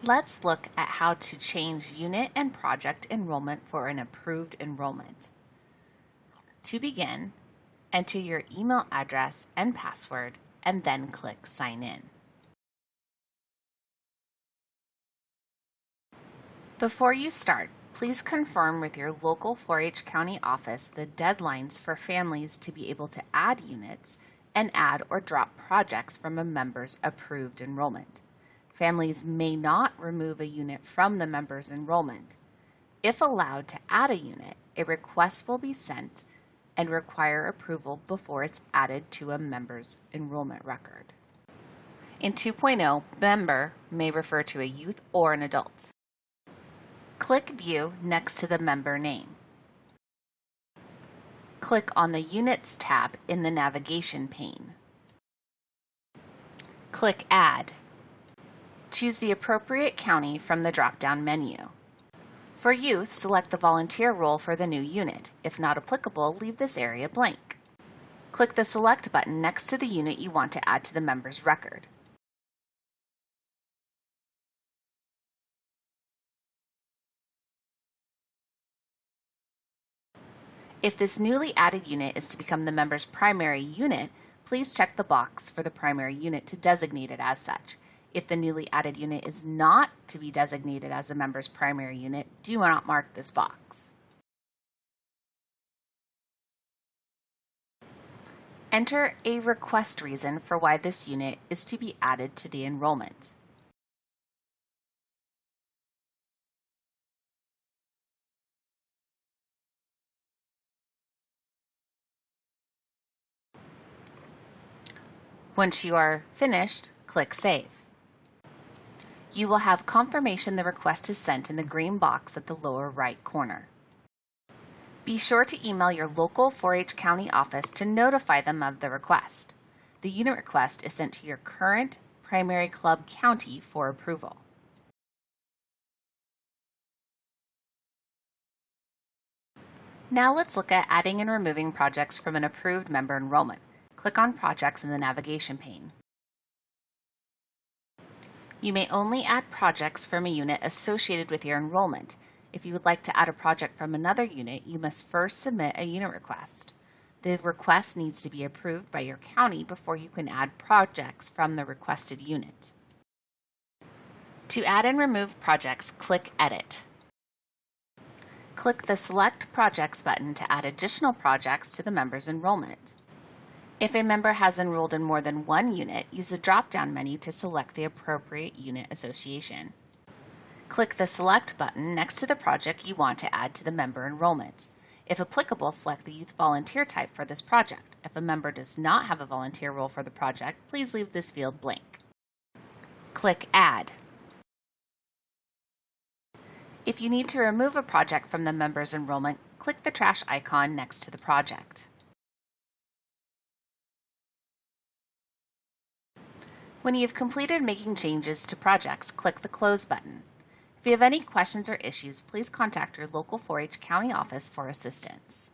Let's look at how to change unit and project enrollment for an approved enrollment. To begin, enter your email address and password and then click Sign In. Before you start, please confirm with your local 4-H County office the deadlines for families to be able to add units and add or drop projects from a member's approved enrollment. Families may not remove a unit from the member's enrollment. If allowed to add a unit, a request will be sent and require approval before it's added to a member's enrollment record. In 2.0, member may refer to a youth or an adult. Click View next to the member name. Click on the Units tab in the navigation pane. Click Add. Choose the appropriate county from the drop-down menu. For youth, select the volunteer role for the new unit. If not applicable, leave this area blank. Click the Select button next to the unit you want to add to the member's record. If this newly added unit is to become the member's primary unit, please check the box for the primary unit to designate it as such. If the newly added unit is not to be designated as the member's primary unit, do not mark this box. Enter a request reason for why this unit is to be added to the enrollment. Once you are finished, click Save. You will have confirmation the request is sent in the green box at the lower right corner. Be sure to email your local 4-H County office to notify them of the request. The unit request is sent to your current primary club county for approval. Now let's look at adding and removing projects from an approved member enrollment. Click on Projects in the navigation pane. You may only add projects from a unit associated with your enrollment. If you would like to add a project from another unit, you must first submit a unit request. The request needs to be approved by your county before you can add projects from the requested unit. To add and remove projects, click Edit. Click the Select Projects button to add additional projects to the member's enrollment. If a member has enrolled in more than one unit, use the drop-down menu to select the appropriate unit association. Click the Select button next to the project you want to add to the member enrollment. If applicable, select the youth volunteer type for this project. If a member does not have a volunteer role for the project, please leave this field blank. Click Add. If you need to remove a project from the member's enrollment, click the trash icon next to the project. When you have completed making changes to projects, click the Close button. If you have any questions or issues, please contact your local 4-H County office for assistance.